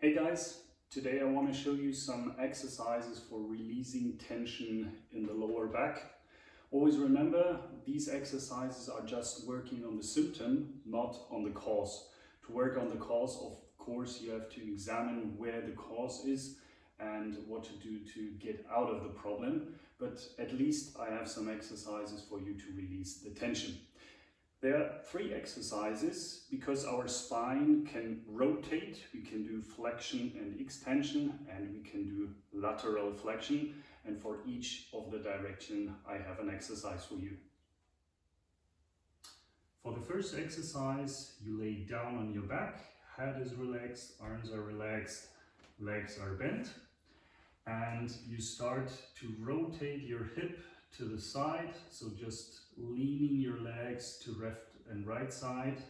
Hey guys, today I want to show you some exercises for releasing tension in the lower back. Always remember, these exercises are just working on the symptom, not on the cause. To work on the cause, of course, you have to examine where the cause is and what to do to get out of the problem. But at least I have some exercises for you to release the tension. There are 3 exercises because our spine can rotate. We can do flexion and extension, and we can do lateral flexion. And for each of the direction, I have an exercise for you. For the first exercise, you lay down on your back, head is relaxed, arms are relaxed, legs are bent, and you start to rotate your hip to the side, so just leaning your legs to left and right side,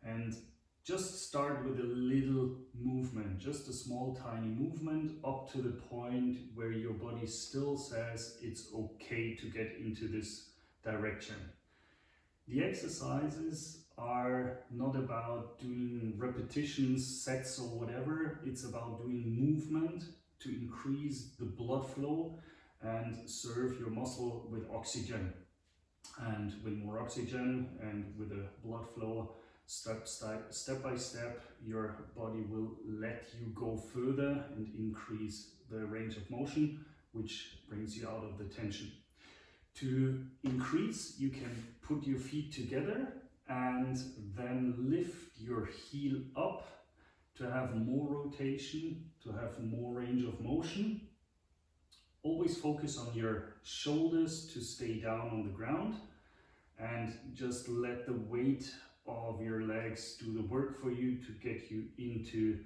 and just start with a little movement, just a small tiny movement up to the point where your body still says it's okay to get into this direction. The exercises are not about doing repetitions, sets or whatever, it's about doing movement to increase the blood flow and serve your muscle with oxygen. And with more oxygen and with the blood flow, step by step, your body will let you go further and increase the range of motion, which brings you out of the tension. To increase, you can put your feet together and then lift your heel up to have more rotation, to have more range of motion. Always focus on your shoulders to stay down on the ground and just let the weight of your legs do the work for you to get you into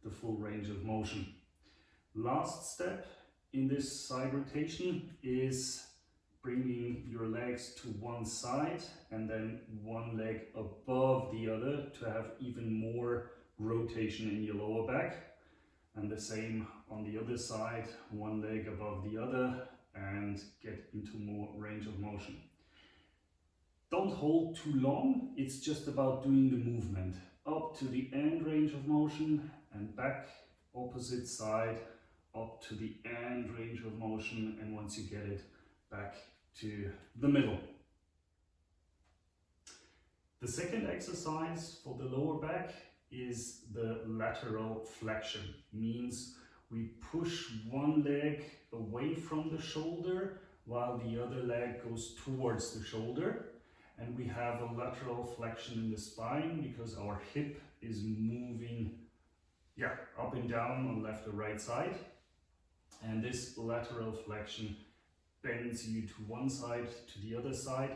the full range of motion. Last step in this side rotation is bringing your legs to one side and then one leg above the other to have even more rotation in your lower back. And the same on the other side, one leg above the other, and get into more range of motion. Don't hold too long, it's just about doing the movement. Up to the end range of motion and back, opposite side, up to the end range of motion, and once you get it, back to the middle. The second exercise for the lower back is the lateral flexion. Means we push one leg away from the shoulder while the other leg goes towards the shoulder, and we have a lateral flexion in the spine because our hip is moving up and down on left or right side, and this lateral flexion bends you to one side to the other side.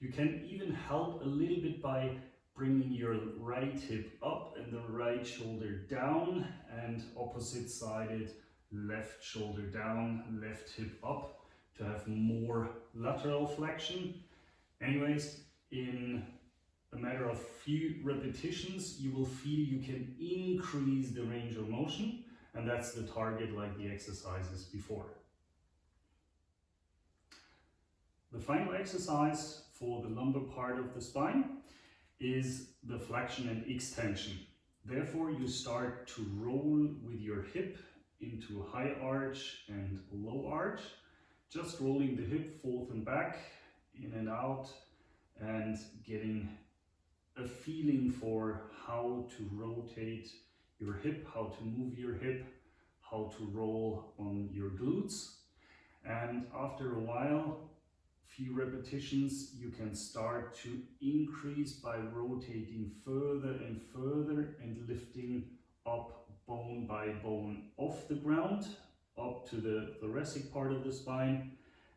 You can even help a little bit by bringing your right hip up and the right shoulder down, and opposite sided left shoulder down, left hip up to have more lateral flexion. Anyways, in a matter of few repetitions, you will feel you can increase the range of motion, and that's the target like the exercises before. The final exercise for the lumbar part of the spine is the flexion and extension. Therefore, you start to roll with your hip into high arch and low arch, just rolling the hip forth and back, in and out, and getting a feeling for how to rotate your hip, how to move your hip, how to roll on your glutes. And after a while, few repetitions, you can start to increase by rotating further and further and lifting up bone by bone off the ground up to the thoracic part of the spine,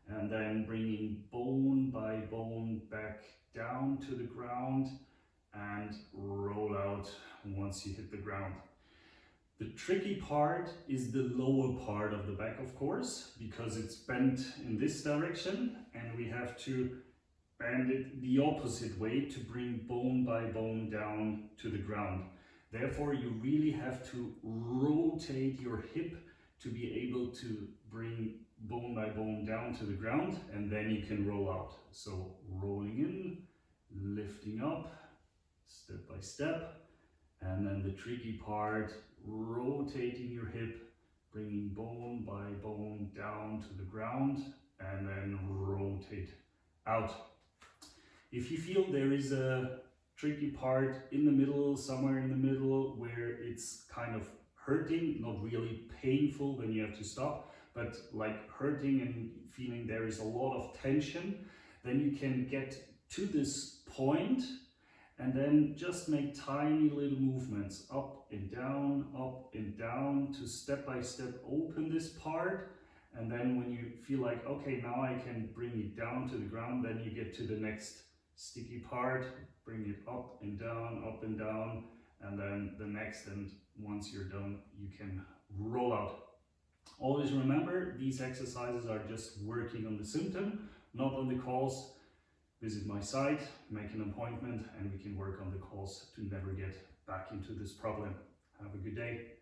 and then bringing bone by bone back down to the ground and roll out once you hit the ground. The tricky part is the lower part of the back, of course, because it's bent in this direction, and we have to bend it the opposite way to bring bone by bone down to the ground. Therefore, you really have to rotate your hip to be able to bring bone by bone down to the ground, and then you can roll out. So rolling in, lifting up, step by step, And then the tricky part, rotating your hip, bringing bone by bone down to the ground, and then rotate out. If you feel there is a tricky part in the middle, somewhere in the middle, where it's kind of hurting, not really painful when you have to stop, but like hurting and feeling there is a lot of tension, then you can get to this point and then just make tiny little movements up and down to step by step open this part. And then when you feel like, okay, now I can bring it down to the ground, then you get to the next sticky part, bring it up and down, and then the next, and once you're done, you can roll out. Always remember, these exercises are just working on the symptom, not on the cause. Visit my site, make an appointment, and we can work on the cause to never get back into this problem. Have a good day.